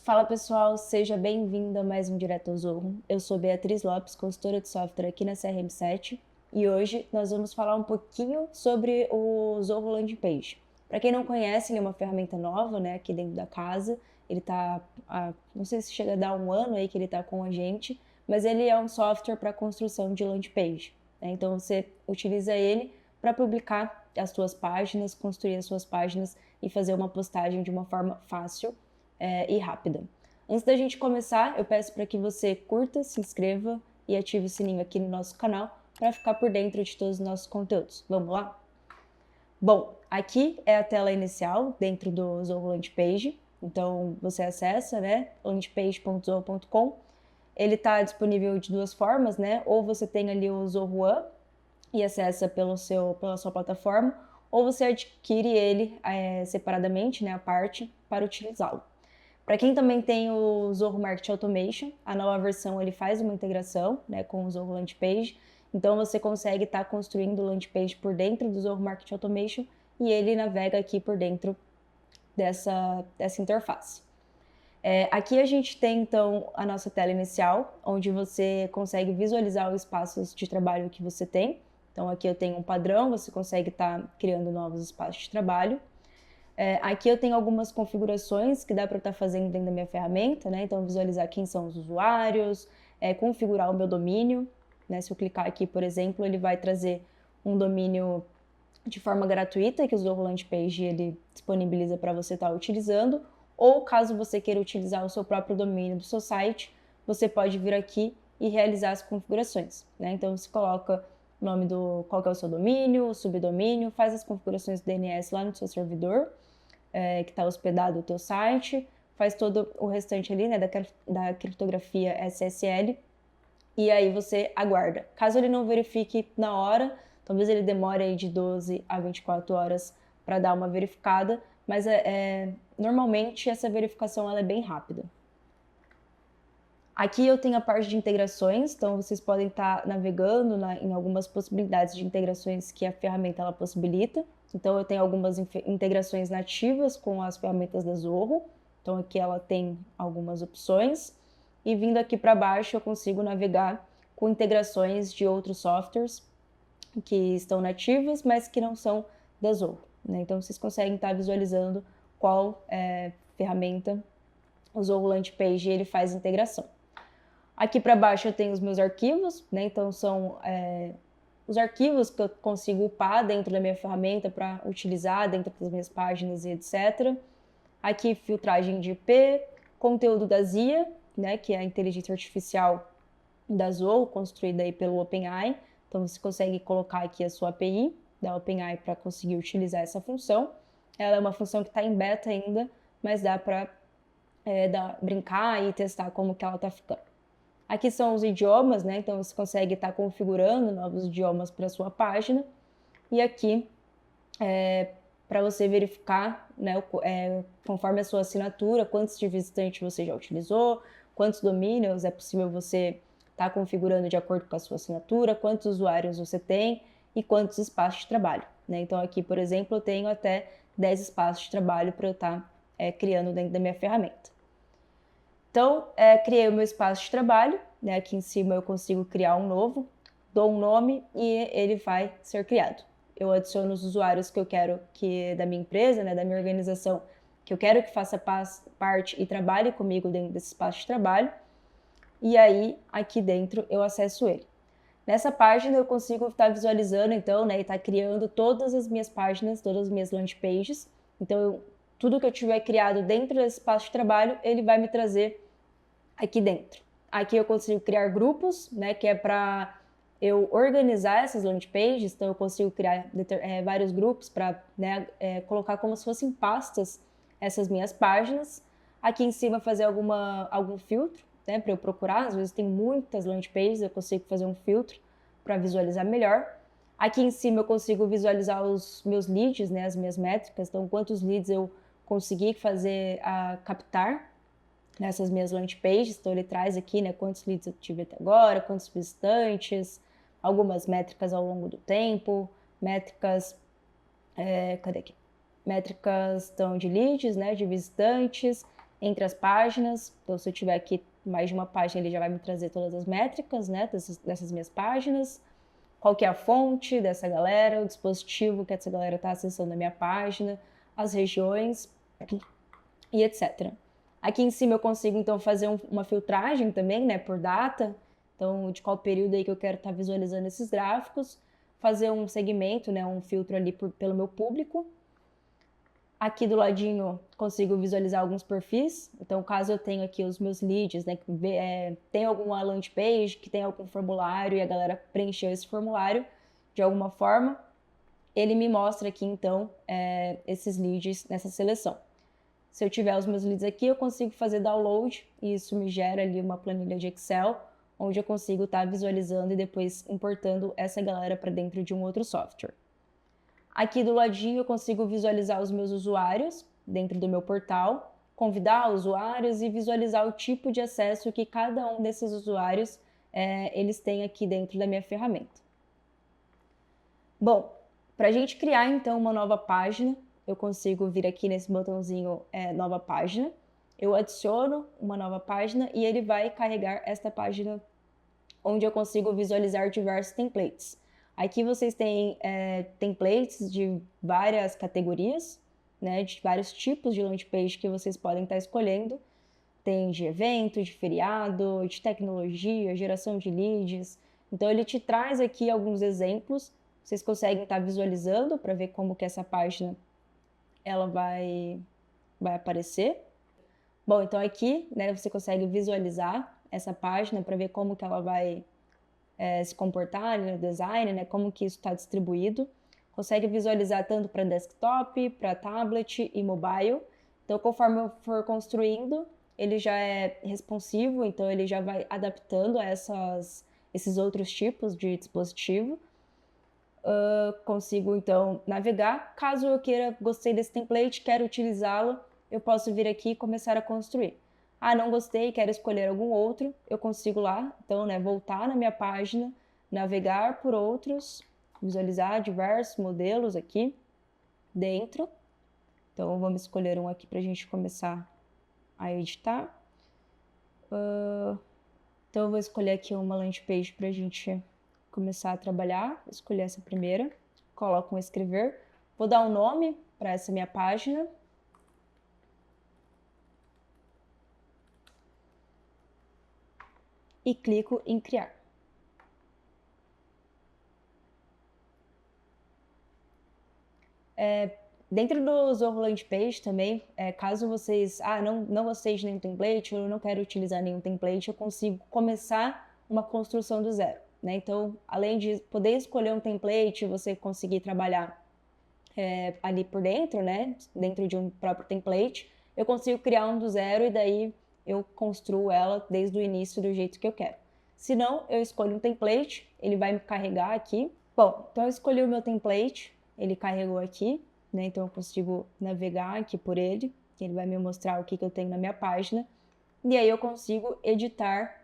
Fala pessoal, seja bem-vindo a mais um Direto ao Zorro. Eu sou Beatriz Lopes, consultora de software aqui na CRM7 e hoje nós vamos falar um pouquinho sobre o Zorro Landing Page. Para quem não conhece, ele é uma ferramenta nova, né, aqui dentro da casa. Ele tá, não sei se chega a dar um ano aí que ele está com a gente, mas ele é um software para construção de landing page, né? Então você utiliza ele para publicar as suas páginas, construir as suas páginas e fazer uma postagem de uma forma fácil e rápida. Antes da gente começar, eu peço para que você curta, se inscreva e ative o sininho aqui no nosso canal para ficar por dentro de todos os nossos conteúdos. Vamos lá? Bom, aqui é a tela inicial dentro do Zorro Landing Page. Então você acessa, né, landingpage.zorro.com. Ele está disponível de duas formas, né? Ou você tem ali o Zorro One e acessa pela sua plataforma, ou você adquire ele separadamente, né, a parte, para utilizá-lo. Para quem também tem o Zorro Marketing Automation, a nova versão ele faz uma integração, né, com o Zorro Landing Page, então você consegue estar construindo o landing page por dentro do Zorro Marketing Automation e ele navega aqui por dentro dessa interface. Aqui a gente tem então a nossa tela inicial, onde você consegue visualizar os espaços de trabalho que você tem. Então aqui eu tenho um padrão, você consegue estar criando novos espaços de trabalho. Aqui eu tenho algumas configurações que dá para eu estar fazendo dentro da minha ferramenta, né? Então visualizar quem são os usuários, configurar o meu domínio, né? Se eu clicar aqui, por exemplo, ele vai trazer um domínio de forma gratuita que o Zorro Landing Page ele disponibiliza para você estar utilizando, ou caso você queira utilizar o seu próprio domínio do seu site, você pode vir aqui e realizar as configurações, né? Então você coloca o nome qual que é o seu domínio, o subdomínio, faz as configurações do DNS lá no seu servidor, que está hospedado no teu site, faz todo o restante ali, né, da criptografia SSL, e aí você aguarda. Caso ele não verifique na hora, talvez ele demore aí de 12 a 24 horas para dar uma verificada, mas normalmente essa verificação ela é bem rápida. Aqui eu tenho a parte de integrações, então vocês podem estar navegando em algumas possibilidades de integrações que a ferramenta ela possibilita. Então eu tenho algumas integrações nativas com as ferramentas da Zorro, então aqui ela tem algumas opções. E vindo aqui para baixo eu consigo navegar com integrações de outros softwares que estão nativas, mas que não são da Zorro, né? Então vocês conseguem estar visualizando qual ferramenta o Zorro Landing Page ele faz integração. Aqui para baixo eu tenho os meus arquivos, né? Então são os arquivos que eu consigo upar dentro da minha ferramenta para utilizar dentro das minhas páginas e etc. Aqui filtragem de IP, conteúdo da ZIA, né? Que é a inteligência artificial da Zorro, construída aí pelo OpenAI. Então você consegue colocar aqui a sua API da OpenAI para conseguir utilizar essa função. Ela é uma função que está em beta ainda, mas dá para brincar e testar como que ela está ficando. Aqui são os idiomas, né? Então você consegue estar configurando novos idiomas para a sua página. E aqui, para você verificar, né, conforme a sua assinatura, quantos de visitante você já utilizou, quantos domínios é possível você estar configurando de acordo com a sua assinatura, quantos usuários você tem e quantos espaços de trabalho, né? Então aqui, por exemplo, eu tenho até 10 espaços de trabalho para eu estar criando dentro da minha ferramenta. Então, criei o meu espaço de trabalho, né? Aqui em cima eu consigo criar um novo, dou um nome e ele vai ser criado. Eu adiciono os usuários que eu quero que da minha empresa, né, da minha organização, que eu quero que faça parte e trabalhe comigo dentro desse espaço de trabalho. E aí, aqui dentro, eu acesso ele. Nessa página eu consigo estar visualizando, então, né, e estar criando todas as minhas páginas, todas as minhas landing pages. Então, tudo que eu tiver criado dentro desse espaço de trabalho, ele vai me trazer aqui dentro. Aqui eu consigo criar grupos, né, que é para eu organizar essas landing pages, então eu consigo criar vários grupos para, né, colocar como se fossem pastas essas minhas páginas. Aqui em cima fazer algum filtro, né, para eu procurar, às vezes tem muitas landing pages, eu consigo fazer um filtro para visualizar melhor. Aqui em cima eu consigo visualizar os meus leads, né, as minhas métricas, então quantos leads eu consegui captar nessas minhas landing pages, então ele traz aqui, né, quantos leads eu tive até agora, quantos visitantes, algumas métricas ao longo do tempo, métricas, cadê aqui? Métricas então, de leads, né, de visitantes, entre as páginas. Então, se eu tiver aqui mais de uma página, ele já vai me trazer todas as métricas, né, dessas minhas páginas. Qual que é a fonte dessa galera, o dispositivo que essa galera está acessando a minha página, as regiões e etc. Aqui em cima eu consigo então fazer uma filtragem também, né, por data, então de qual período aí que eu quero estar visualizando esses gráficos, fazer um segmento, né, um filtro ali pelo meu público. Aqui do ladinho consigo visualizar alguns perfis, então caso eu tenha aqui os meus leads, né, que tem alguma landing page, que tem algum formulário e a galera preencheu esse formulário de alguma forma, ele me mostra aqui então esses leads nessa seleção. Se eu tiver os meus leads aqui, eu consigo fazer download e isso me gera ali uma planilha de Excel, onde eu consigo estar visualizando e depois importando essa galera para dentro de um outro software. Aqui do ladinho eu consigo visualizar os meus usuários dentro do meu portal, convidar usuários e visualizar o tipo de acesso que cada um desses usuários eles têm aqui dentro da minha ferramenta. Bom, para a gente criar então uma nova página, eu consigo vir aqui nesse botãozinho nova página, eu adiciono uma nova página e ele vai carregar esta página onde eu consigo visualizar diversos templates. Aqui vocês têm templates de várias categorias, né, de vários tipos de landing page que vocês podem estar escolhendo. Tem de evento, de feriado, de tecnologia, geração de leads. Então ele te traz aqui alguns exemplos. Vocês conseguem estar visualizando para ver como que essa página ela vai aparecer. Bom, então aqui, né, você consegue visualizar essa página para ver como que ela vai se comportar no design, né, como que isso está distribuído. Consegue visualizar tanto para desktop, para tablet e mobile. Então, conforme eu for construindo, ele já é responsivo, então ele já vai adaptando a esses outros tipos de dispositivo. Consigo então navegar. Caso eu gostei desse template, quero utilizá-lo, eu posso vir aqui e começar a construir. Ah, não gostei, quero escolher algum outro, eu consigo lá, então, né, voltar na minha página, navegar por outros, visualizar diversos modelos aqui dentro. Então, vamos escolher um aqui para a gente começar a editar. Então, eu vou escolher aqui uma landing page para a gente começar a trabalhar. Vou escolher essa primeira, coloco um escrever. Vou dar um nome para essa minha página. E clico em criar. Dentro do Zorro Landing Page também, caso vocês, não gostei de nenhum template, ou eu não quero utilizar nenhum template, eu consigo começar uma construção do zero, né? Então, além de poder escolher um template, você conseguir trabalhar ali por dentro, né? Dentro de um próprio template, eu consigo criar um do zero e daí eu construo ela desde o início do jeito que eu quero. Se não, eu escolho um template, ele vai me carregar aqui. Bom, então eu escolhi o meu template, ele carregou aqui, né? Então eu consigo navegar aqui por ele, que ele vai me mostrar o que eu tenho na minha página. E aí eu consigo editar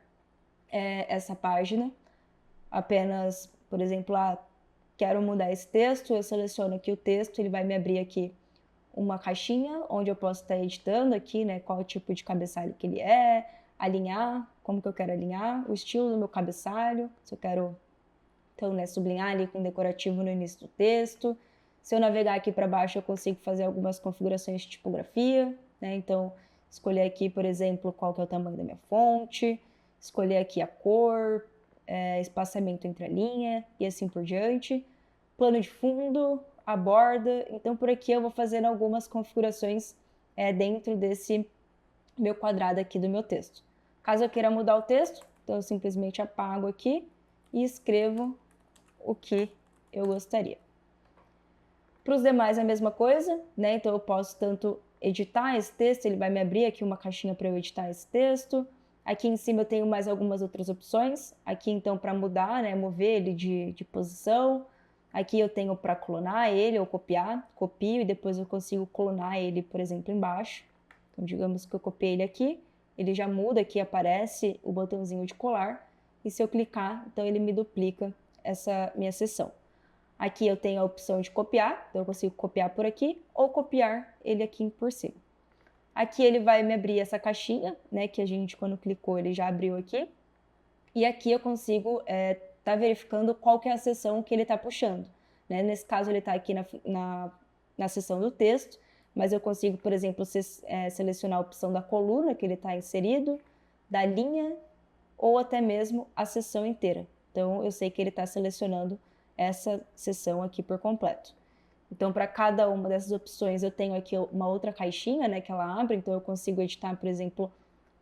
essa página. Apenas, por exemplo, quero mudar esse texto, eu seleciono aqui o texto, ele vai me abrir aqui uma caixinha onde eu posso estar editando aqui, né, qual tipo de cabeçalho que ele alinhar, como que eu quero alinhar, o estilo do meu cabeçalho, se eu quero, então, né, sublinhar ali com decorativo no início do texto. Se eu navegar aqui para baixo, eu consigo fazer algumas configurações de tipografia, né, então, escolher aqui, por exemplo, qual que é o tamanho da minha fonte, escolher aqui a cor, espaçamento entre a linha e assim por diante, plano de fundo, a borda. Então, por aqui eu vou fazendo algumas configurações dentro desse meu quadrado aqui do meu texto. Caso eu queira mudar o texto, então eu simplesmente apago aqui e escrevo o que eu gostaria. Para os demais é a mesma coisa, né? Então eu posso tanto editar esse texto, ele vai me abrir aqui uma caixinha para eu editar esse texto. Aqui em cima eu tenho mais algumas outras opções. Aqui então para mudar, né, mover ele de posição. Aqui eu tenho para clonar ele ou copiar. Copio e depois eu consigo clonar ele, por exemplo, embaixo. Então digamos que eu copiei ele aqui, ele já muda aqui, aparece o botãozinho de colar. E se eu clicar, então ele me duplica essa minha seção. Aqui eu tenho a opção de copiar, então eu consigo copiar por aqui ou copiar ele aqui por cima. Aqui ele vai me abrir essa caixinha, né, que a gente, quando clicou, ele já abriu aqui. E aqui eu consigo tá verificando qual que é a seção que ele está puxando. Né? Nesse caso, ele está aqui na seção do texto, mas eu consigo, por exemplo, selecionar a opção da coluna que ele está inserido, da linha, ou até mesmo a seção inteira. Então, eu sei que ele está selecionando essa seção aqui por completo. Então, para cada uma dessas opções, eu tenho aqui uma outra caixinha, né, que ela abre, então eu consigo editar, por exemplo,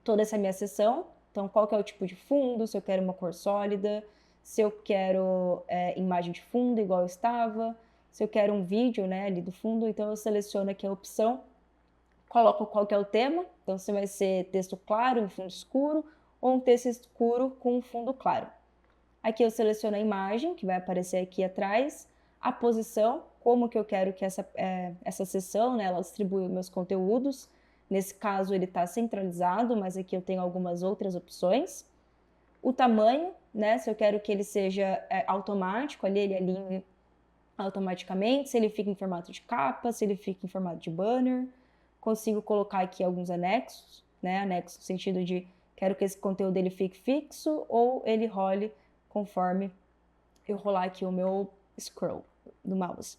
toda essa minha seção. Então, qual que é o tipo de fundo, se eu quero uma cor sólida, se eu quero imagem de fundo igual estava, se eu quero um vídeo, né, ali do fundo, então eu seleciono aqui a opção, coloco qual que é o tema, então se vai ser texto claro em fundo escuro, ou um texto escuro com um fundo claro. Aqui eu seleciono a imagem, que vai aparecer aqui atrás, a posição, como que eu quero que essa seção, né, ela distribua os meus conteúdos. Nesse caso ele está centralizado, mas aqui eu tenho algumas outras opções. O tamanho, né, se eu quero que ele seja automático, ali ele alinhe automaticamente, se ele fica em formato de capa, se ele fica em formato de banner. Consigo colocar aqui alguns anexos, né, anexo no sentido de quero que esse conteúdo ele fique fixo ou ele role conforme eu rolar aqui o meu scroll do mouse.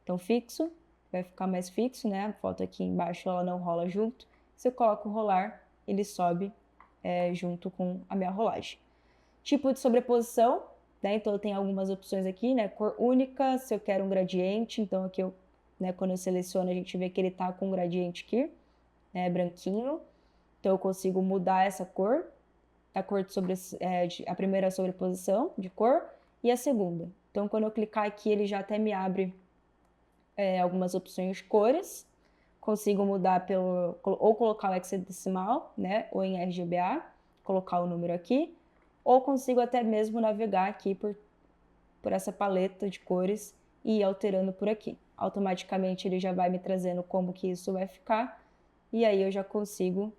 Então, fixo, vai ficar mais fixo, né? A foto aqui embaixo ela não rola junto. Se eu coloco rolar, ele sobe junto com a minha rolagem. Tipo de sobreposição, né? Então eu tenho algumas opções aqui, né? Cor única, se eu quero um gradiente, então aqui eu, né, quando eu seleciono, a gente vê que ele tá com um gradiente aqui, né, branquinho. Então eu consigo mudar essa cor, a cor a primeira sobreposição de cor e a segunda. Então quando eu clicar aqui, ele já até me abre algumas opções de cores. Consigo mudar ou colocar o hexadecimal, né, ou em RGBA, colocar o número aqui, ou consigo até mesmo navegar aqui por essa paleta de cores e ir alterando por aqui. Automaticamente ele já vai me trazendo como que isso vai ficar, e aí eu já consigo,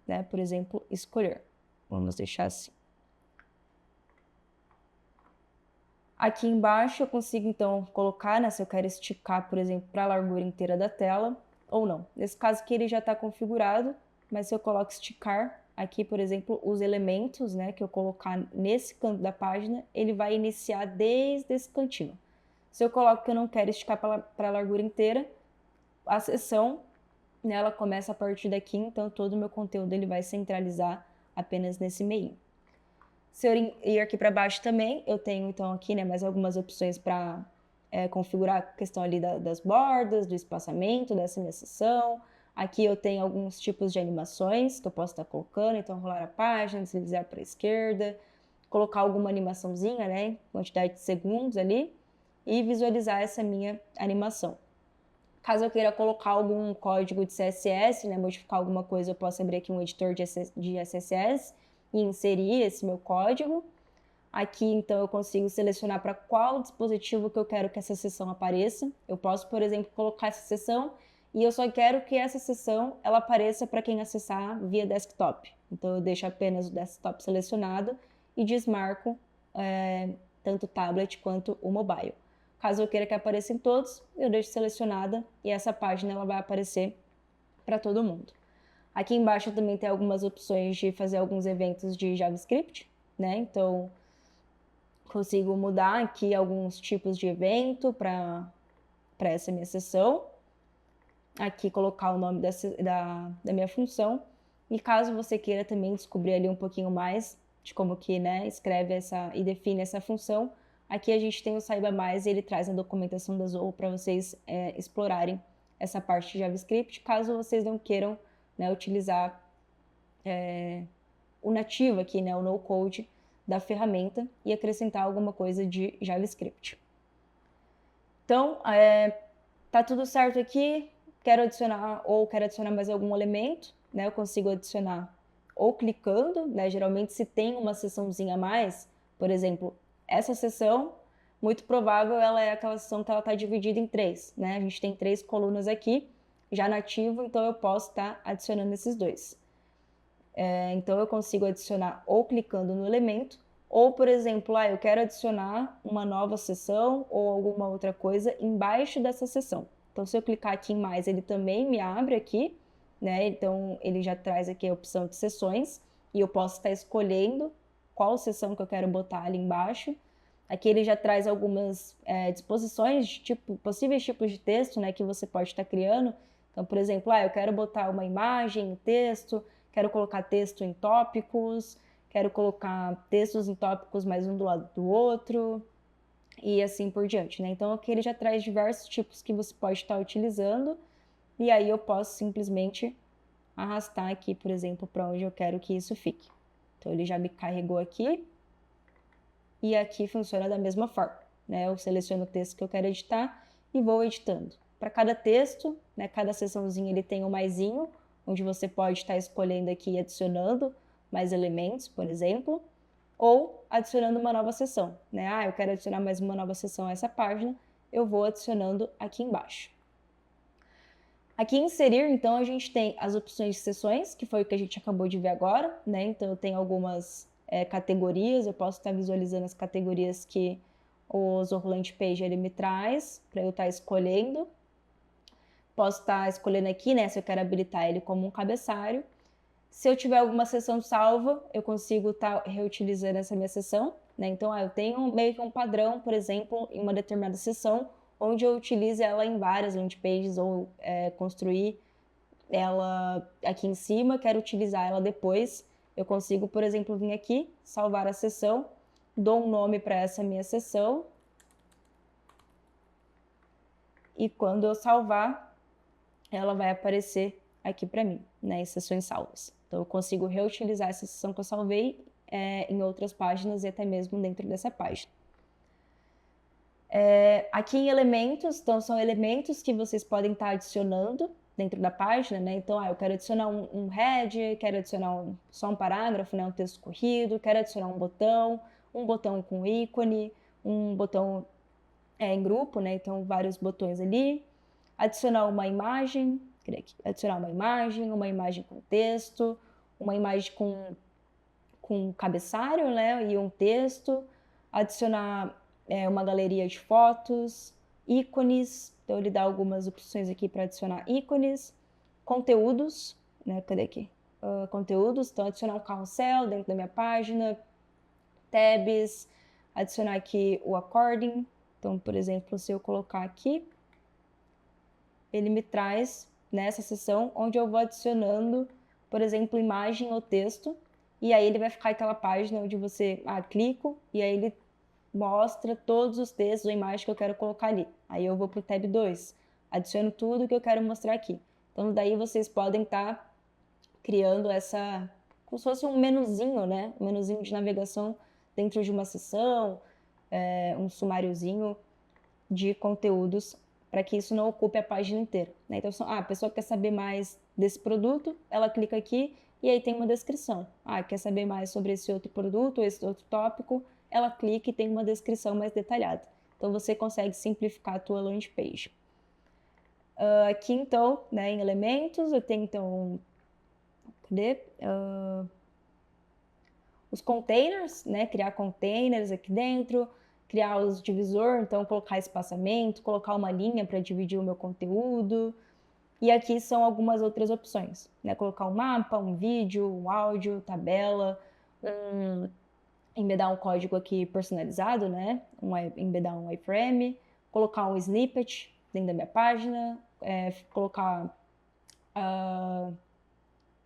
né, por exemplo, escolher. Vamos deixar assim. Aqui embaixo eu consigo então colocar, né, se eu quero esticar, por exemplo, para a largura inteira da tela, ou não. Nesse caso aqui ele já está configurado, mas se eu coloco esticar, aqui, por exemplo, os elementos, né, que eu colocar nesse canto da página, ele vai iniciar desde esse cantinho. Se eu coloco que eu não quero esticar para a largura inteira, a seção, né, ela começa a partir daqui, então todo o meu conteúdo ele vai centralizar apenas nesse meio. Se eu ir aqui para baixo também, eu tenho então aqui, né, mais algumas opções para configurar a questão ali das bordas, do espaçamento dessa minha seção. Aqui eu tenho alguns tipos de animações que eu posso estar colocando, então rolar a página, deslizar para a esquerda, colocar alguma animaçãozinha, né, quantidade de segundos ali, e visualizar essa minha animação. Caso eu queira colocar algum código de CSS, né, modificar alguma coisa, eu posso abrir aqui um editor de CSS e inserir esse meu código. Aqui, então, eu consigo selecionar para qual dispositivo que eu quero que essa seção apareça. Eu posso, por exemplo, colocar essa seção e eu só quero que essa seção ela apareça para quem acessar via desktop. Então, eu deixo apenas o desktop selecionado e desmarco tanto o tablet quanto o mobile. Caso eu queira que apareça em todos, eu deixo selecionada e essa página ela vai aparecer para todo mundo. Aqui embaixo também tem algumas opções de fazer alguns eventos de JavaScript, né? Então, consigo mudar aqui alguns tipos de evento para essa minha seção. Aqui colocar o nome da minha função. E caso você queira também descobrir ali um pouquinho mais de como que, né, escreve e define essa função, aqui a gente tem o Saiba Mais e ele traz a documentação da Zoho para vocês explorarem essa parte de JavaScript, caso vocês não queiram, né, utilizar o nativo aqui, né, o no-code da ferramenta e acrescentar alguma coisa de JavaScript. Então, tá tudo certo aqui, quero adicionar mais algum elemento, né, eu consigo adicionar ou clicando, né, geralmente se tem uma seçãozinha a mais, por exemplo, essa seção, muito provável ela é aquela seção que ela está dividida em 3, né, a gente tem 3 colunas aqui, já nativo, então eu posso estar adicionando esses 2. Então eu consigo adicionar ou clicando no elemento, ou, por exemplo, eu quero adicionar uma nova seção ou alguma outra coisa embaixo dessa seção. Então, se eu clicar aqui em mais, ele também me abre aqui, né? Então, ele já traz aqui a opção de sessões e eu posso estar escolhendo qual sessão que eu quero botar ali embaixo. Aqui ele já traz algumas disposições de possíveis tipos de texto, né, que você pode estar criando. Então, por exemplo, eu quero botar uma imagem, um texto, quero colocar texto em tópicos, quero colocar textos em tópicos mais um do lado do outro, e assim por diante, né? Então aqui ele já traz diversos tipos que você pode estar utilizando, e aí eu posso simplesmente arrastar aqui, por exemplo, para onde eu quero que isso fique. Então ele já me carregou aqui, e aqui funciona da mesma forma, né? Eu seleciono o texto que eu quero editar e vou editando. Para cada texto, né, cada seçãozinha ele tem um maisinho, onde você pode estar escolhendo aqui e adicionando mais elementos, por exemplo, ou adicionando uma nova seção, né? Eu quero adicionar mais uma nova seção a essa página, eu vou adicionando aqui embaixo. Aqui em inserir, então, a gente tem as opções de seções, que foi o que a gente acabou de ver agora, né? Então, eu tenho algumas categorias, eu posso estar visualizando as categorias que o Zorro Landing Page ele me traz, para eu estar escolhendo. Posso estar escolhendo aqui, né, se eu quero habilitar ele como um cabeçalho. Se eu tiver alguma seção salva, eu consigo estar reutilizando essa minha seção, né? Então, eu tenho meio que um padrão, por exemplo, em uma determinada seção, onde eu utilize ela em várias landing pages ou construir ela aqui em cima, quero utilizar ela depois. Eu consigo, por exemplo, vir aqui, salvar a seção, dou um nome para essa minha seção, e quando eu salvar, ela vai aparecer aqui para mim, né, em sessões salvas. Então, eu consigo reutilizar essa sessão que eu salvei em outras páginas e até mesmo dentro dessa página. Aqui em elementos, então são elementos que vocês podem estar adicionando dentro da página, né? Então, eu quero adicionar um head, quero adicionar só um parágrafo, né? Um texto corrido, quero adicionar um botão com ícone, um botão em grupo, né? Então, vários botões ali. Adicionar uma imagem, adicionar uma imagem com texto, uma imagem com cabeçalho, né? E um texto. Adicionar uma galeria de fotos, ícones. Então, ele dá algumas opções aqui para adicionar ícones. Conteúdos, né? Cadê aqui? Conteúdos. Então, adicionar um carrossel dentro da minha página. Tabs. Adicionar aqui o according. Então, por exemplo, se eu colocar aqui, ele me traz nessa seção onde eu vou adicionando, por exemplo, imagem ou texto, e aí ele vai ficar aquela página onde você clico, e aí ele mostra todos os textos ou imagens que eu quero colocar ali. Aí eu vou para o tab 2, adiciono tudo que eu quero mostrar aqui. Então, daí vocês podem estar criando como se fosse um menuzinho, né? Um menuzinho de navegação dentro de uma seção, um sumáriozinho de conteúdos para que isso não ocupe a página inteira, né? Então, a pessoa quer saber mais desse produto, ela clica aqui e aí tem uma descrição. Quer saber mais sobre esse outro produto, esse outro tópico, ela clica e tem uma descrição mais detalhada. Então, você consegue simplificar a tua landing page. Aqui, então, né, em elementos, eu tenho, então, cadê? Os containers, né, criar containers aqui dentro, criar os divisor, então colocar espaçamento, colocar uma linha para dividir o meu conteúdo. E aqui são algumas outras opções, né? Colocar um mapa, um vídeo, um áudio, tabela, embedar um código aqui personalizado, né? Embedar um iframe, colocar um snippet dentro da minha página, colocar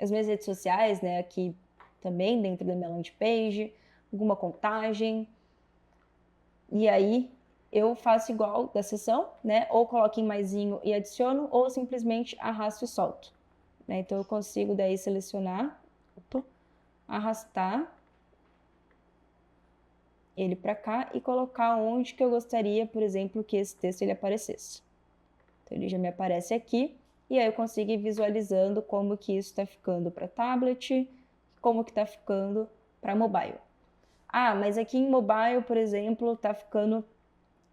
as minhas redes sociais, né? Aqui também dentro da minha landing page, alguma contagem. E aí eu faço igual da seção, né? Ou coloco em maisinho e adiciono, ou simplesmente arrasto e solto, né? Então eu consigo daí selecionar, arrastar ele para cá e colocar onde que eu gostaria, por exemplo, que esse texto ele aparecesse. Então ele já me aparece aqui e aí eu consigo ir visualizando como que isso está ficando para tablet, como que está ficando para mobile. Mas aqui em mobile, por exemplo, tá ficando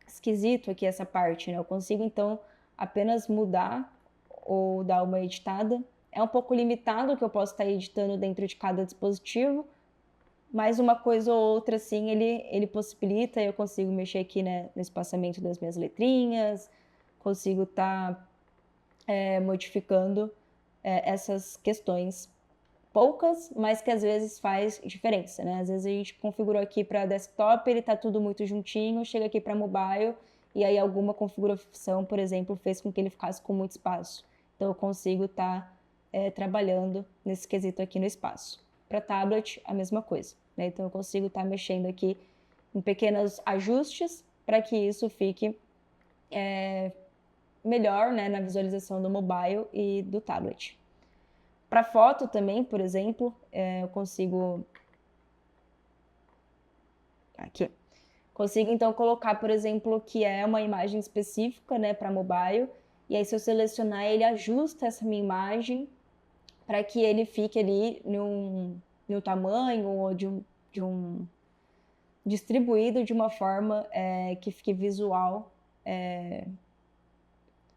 esquisito aqui essa parte, né? Eu consigo, então, apenas mudar ou dar uma editada. É um pouco limitado o que eu posso estar editando dentro de cada dispositivo, mas uma coisa ou outra, assim, ele possibilita, eu consigo mexer aqui, né, no espaçamento das minhas letrinhas, consigo estar modificando essas questões poucas, mas que às vezes faz diferença, né? Às vezes a gente configurou aqui para desktop, ele está tudo muito juntinho, chega aqui para mobile e aí alguma configuração, por exemplo, fez com que ele ficasse com muito espaço. Então eu consigo estar trabalhando nesse quesito aqui no espaço. Para tablet, a mesma coisa, né? Então eu consigo estar mexendo aqui em pequenos ajustes para que isso fique melhor, né, na visualização do mobile e do tablet. Para foto também, por exemplo, eu consigo aqui. Consigo então colocar, por exemplo, que é uma imagem específica, né, para mobile, e aí se eu selecionar, ele ajusta essa minha imagem para que ele fique ali no tamanho ou de um distribuído de uma forma que fique visual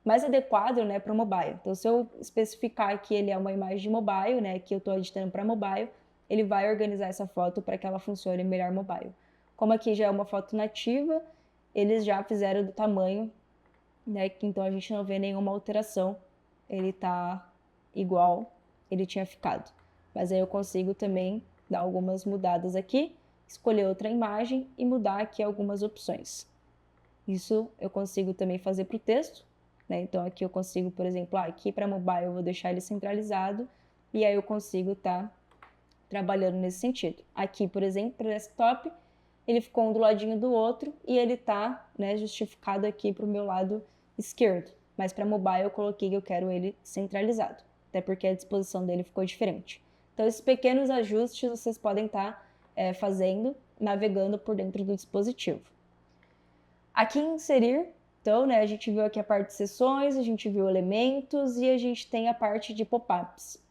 mais adequado, né, para o mobile. Então, se eu especificar que ele é uma imagem de mobile, né, que eu estou editando para mobile, ele vai organizar essa foto para que ela funcione melhor mobile. Como aqui já é uma foto nativa, eles já fizeram do tamanho, né, então a gente não vê nenhuma alteração. Ele está igual ele tinha ficado. Mas aí eu consigo também dar algumas mudadas aqui, escolher outra imagem e mudar aqui algumas opções. Isso eu consigo também fazer para o texto, né? Então aqui eu consigo, por exemplo, aqui para mobile eu vou deixar ele centralizado e aí eu consigo estar trabalhando nesse sentido. Aqui, por exemplo, para desktop, ele ficou um do ladinho do outro e ele está, né, justificado aqui para o meu lado esquerdo. Mas para mobile eu coloquei que eu quero ele centralizado, até porque a disposição dele ficou diferente. Então esses pequenos ajustes vocês podem estar fazendo, navegando por dentro do dispositivo. Aqui em inserir, então, né, a gente viu aqui a parte de sessões, a gente viu elementos e a gente tem a parte de pop-ups.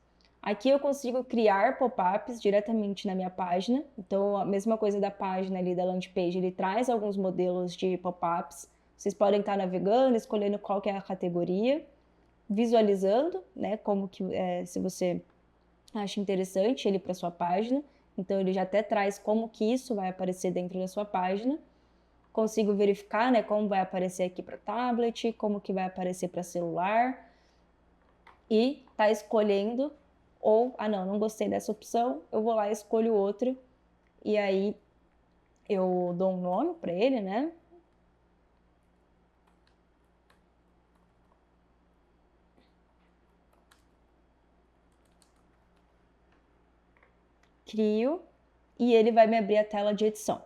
Aqui eu consigo criar pop-ups diretamente na minha página. Então, a mesma coisa da página ali da landing page, ele traz alguns modelos de pop-ups. Vocês podem estar navegando, escolhendo qual que é a categoria, visualizando, né, como que, se você acha interessante ele para sua página. Então, ele já até traz como que isso vai aparecer dentro da sua página. Consigo verificar, né, como vai aparecer aqui para tablet, como que vai aparecer para celular e tá escolhendo ou, não gostei dessa opção, eu vou lá e escolho outra e aí eu dou um nome para ele, né? Crio e ele vai me abrir a tela de edição.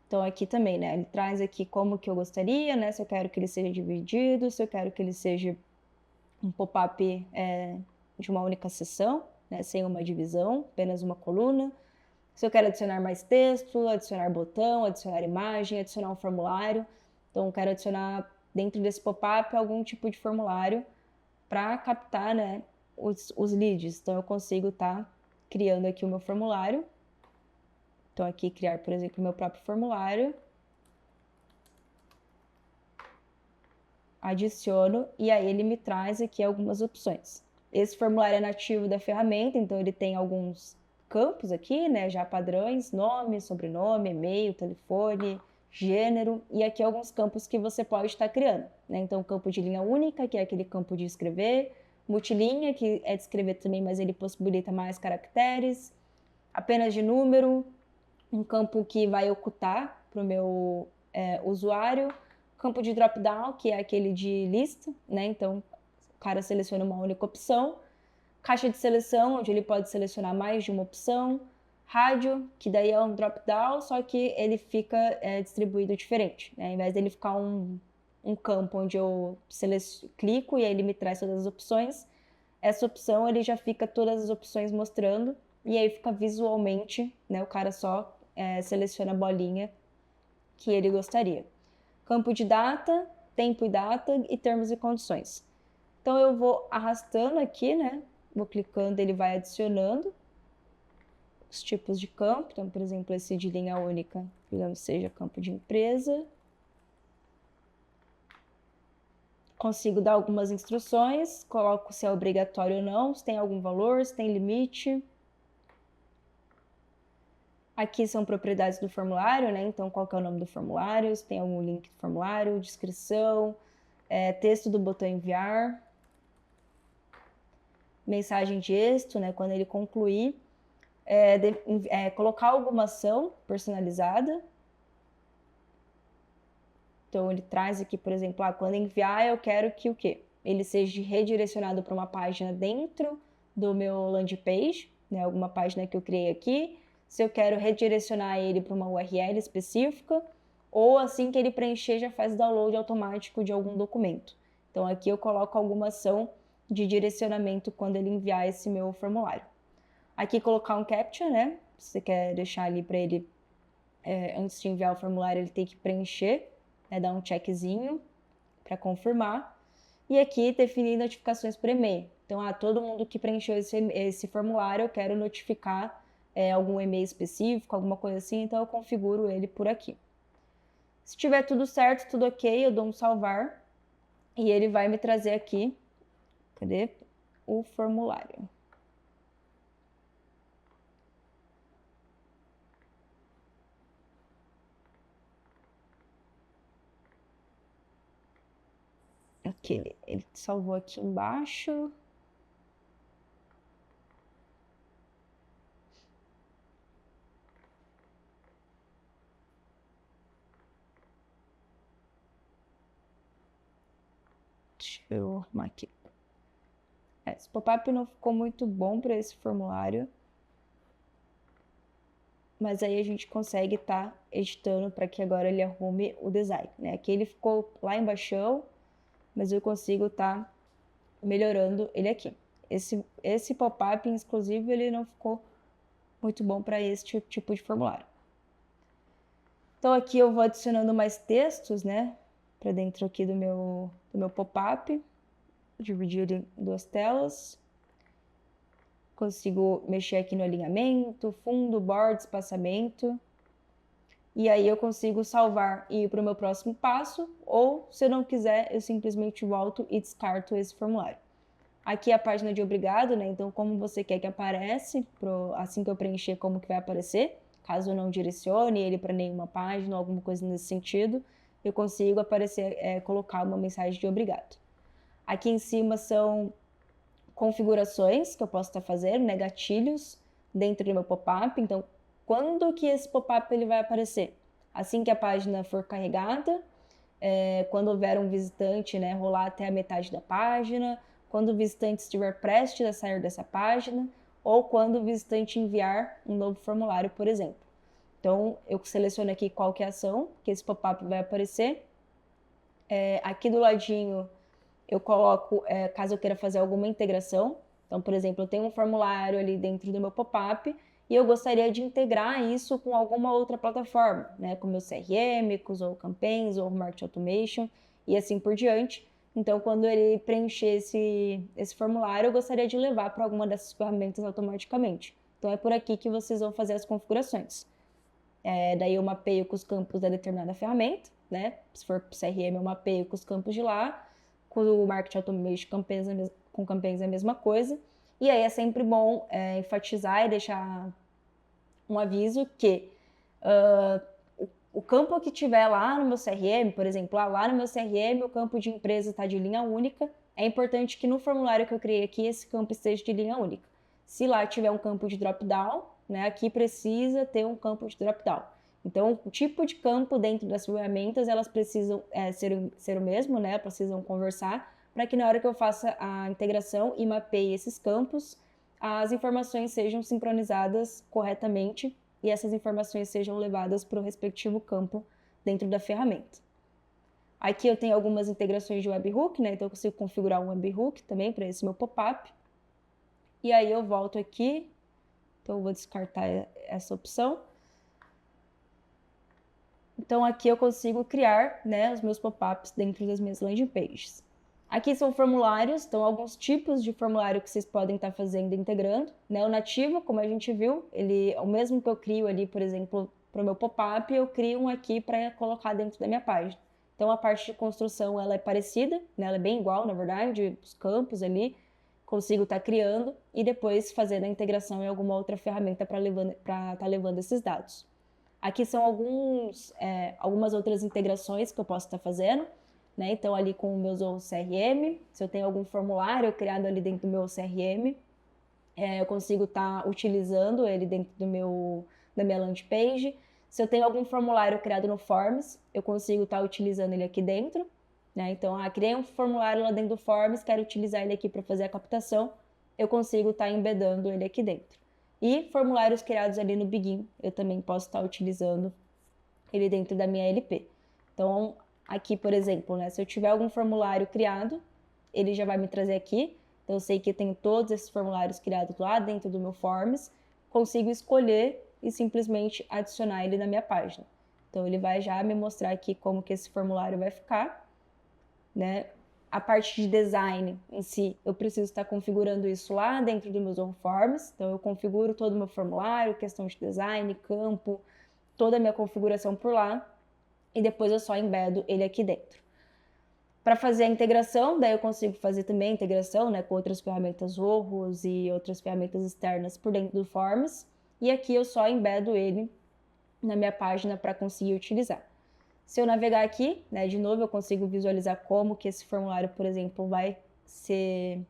Então aqui também, né, ele traz aqui como que eu gostaria, né, se eu quero que ele seja dividido, se eu quero que ele seja um pop-up de uma única seção, né, sem uma divisão, apenas uma coluna. Se eu quero adicionar mais texto, adicionar botão, adicionar imagem, adicionar um formulário. Então, eu quero adicionar dentro desse pop-up algum tipo de formulário para captar, né, os leads. Então, eu consigo estar criando aqui o meu formulário. Então, aqui criar, por exemplo, o meu próprio formulário. Adiciono e aí ele me traz aqui algumas opções. Esse formulário é nativo da ferramenta, então ele tem alguns campos aqui, né, já padrões, nome, sobrenome, e-mail, telefone, gênero, e aqui alguns campos que você pode estar criando, né? Então, campo de linha única, que é aquele campo de escrever, multilinha, que é de escrever também, mas ele possibilita mais caracteres, apenas de número, um campo que vai ocultar para o meu usuário, campo de drop-down, que é aquele de lista, né? Então, o cara seleciona uma única opção. Caixa de seleção, onde ele pode selecionar mais de uma opção. Rádio, que daí é um drop-down, só que ele fica distribuído diferente, né? Ao invés dele ficar um campo onde eu clico e aí ele me traz todas as opções, essa opção ele já fica todas as opções mostrando e aí fica visualmente, né? O cara só seleciona a bolinha que ele gostaria. Campo de data, tempo e data e termos e condições. Então eu vou arrastando aqui, né? Vou clicando, ele vai adicionando os tipos de campo. Então, por exemplo, esse de linha única, digamos, seja campo de empresa. Consigo dar algumas instruções, coloco se é obrigatório ou não, se tem algum valor, se tem limite. Aqui são propriedades do formulário, né? Então, qual que é o nome do formulário, se tem algum link do formulário, descrição, texto do botão enviar. mensagem de êxito, né, quando ele concluir, colocar alguma ação personalizada. Então, ele traz aqui, por exemplo, quando enviar, eu quero que o quê? Ele seja redirecionado para uma página dentro do meu landing page, né, alguma página que eu criei aqui. Se eu quero redirecionar ele para uma URL específica, ou assim que ele preencher, já faz download automático de algum documento. Então, aqui eu coloco alguma ação de direcionamento quando ele enviar esse meu formulário. Aqui, colocar um CAPTCHA, né? Se você quer deixar ali para ele, antes de enviar o formulário, ele tem que preencher, né? Dar um checkzinho para confirmar. E aqui, definir notificações por e-mail. Então, todo mundo que preencheu esse formulário, eu quero notificar algum e-mail específico, alguma coisa assim, então eu configuro ele por aqui. Se tiver tudo certo, tudo ok, eu dou um salvar e ele vai me trazer aqui, cadê? O formulário. Aqui, ele salvou aqui embaixo. Deixa eu arrumar aqui. Esse pop-up não ficou muito bom para esse formulário, mas aí a gente consegue estar editando para que agora ele arrume o design, né? Aqui ele ficou lá embaixo, mas eu consigo estar melhorando ele aqui. Esse pop-up, inclusive, ele não ficou muito bom para esse tipo de formulário. Então aqui eu vou adicionando mais textos, né, para dentro aqui do meu pop-up. Dividir ele em duas telas. Consigo mexer aqui no alinhamento, fundo, borda, espaçamento. E aí eu consigo salvar e ir para o meu próximo passo, ou se eu não quiser, eu simplesmente volto e descarto esse formulário. Aqui é a página de obrigado, né? Então, como você quer que apareça, assim que eu preencher, como que vai aparecer. Caso eu não direcione ele para nenhuma página ou alguma coisa nesse sentido, eu consigo colocar uma mensagem de obrigado. Aqui em cima são configurações que eu posso estar fazendo, né? Gatilhos dentro do meu pop-up. Então, quando que esse pop-up ele vai aparecer? Assim que a página for carregada, quando houver um visitante, né, rolar até a metade da página, quando o visitante estiver prestes a sair dessa página, ou quando o visitante enviar um novo formulário, por exemplo. Então, eu seleciono aqui qual que é a ação que esse pop-up vai aparecer. Aqui do ladinho, eu coloco, caso eu queira fazer alguma integração. Então, por exemplo, eu tenho um formulário ali dentro do meu pop-up e eu gostaria de integrar isso com alguma outra plataforma, né? Com o meu CRM, com o Campaigns ou Marketing Automation e assim por diante. Então, quando ele preencher esse formulário, eu gostaria de levar para alguma dessas ferramentas automaticamente. Então, é por aqui que vocês vão fazer as configurações. Daí eu mapeio com os campos da determinada ferramenta, né? Se for CRM, eu mapeio com os campos de lá. Com o Marketing Automation com Campaigns é a mesma coisa. E aí é sempre bom enfatizar e deixar um aviso que o campo que tiver lá no meu CRM, por exemplo, lá no meu CRM o campo de empresa está de linha única, é importante que no formulário que eu criei aqui esse campo esteja de linha única. Se lá tiver um campo de drop-down, né, aqui precisa ter um campo de drop-down. Então, o tipo de campo dentro das ferramentas, elas precisam ser o mesmo, né? Precisam conversar, para que na hora que eu faça a integração e mapeie esses campos, as informações sejam sincronizadas corretamente e essas informações sejam levadas para o respectivo campo dentro da ferramenta. Aqui eu tenho algumas integrações de webhook, né? Então eu consigo configurar um webhook também para esse meu pop-up. E aí eu volto aqui, então eu vou descartar essa opção. Então aqui eu consigo criar, né, os meus pop-ups dentro das minhas landing pages. Aqui são formulários, então alguns tipos de formulário que vocês podem estar fazendo integrando, né? O nativo, como a gente viu, ele é o mesmo que eu crio ali, por exemplo, para o meu pop-up, eu crio um aqui para colocar dentro da minha página. Então a parte de construção ela é parecida, né? Ela é bem igual, na verdade, os campos ali, consigo estar criando e depois fazendo a integração em alguma outra ferramenta para estar levando esses dados. Aqui são algumas outras integrações que eu posso estar fazendo, né? Então, ali com o meu Zorro CRM, se eu tenho algum formulário criado ali dentro do meu CRM, eu consigo estar utilizando ele dentro da minha landing page. Se eu tenho algum formulário criado no Forms, eu consigo estar utilizando ele aqui dentro, né? Então, criei um formulário lá dentro do Forms, quero utilizar ele aqui para fazer a captação, eu consigo estar embedando ele aqui dentro. E formulários criados ali no Begin, eu também posso estar utilizando ele dentro da minha LP. Então, aqui, por exemplo, né, se eu tiver algum formulário criado, ele já vai me trazer aqui. Então, eu sei que eu tenho todos esses formulários criados lá dentro do meu Forms, consigo escolher e simplesmente adicionar ele na minha página. Então, ele vai já me mostrar aqui como que esse formulário vai ficar, né? A parte de design em si, eu preciso estar configurando isso lá dentro do meu Zorro Forms. Então, eu configuro todo o meu formulário, questão de design, campo, toda a minha configuração por lá. E depois eu só embedo ele aqui dentro. Para fazer a integração, daí eu consigo fazer também a integração, né, com outras ferramentas Zorros e outras ferramentas externas por dentro do Forms. E aqui eu só embedo ele na minha página para conseguir utilizar. Se eu navegar aqui, né, de novo, eu consigo visualizar como que esse formulário, por exemplo, vai ser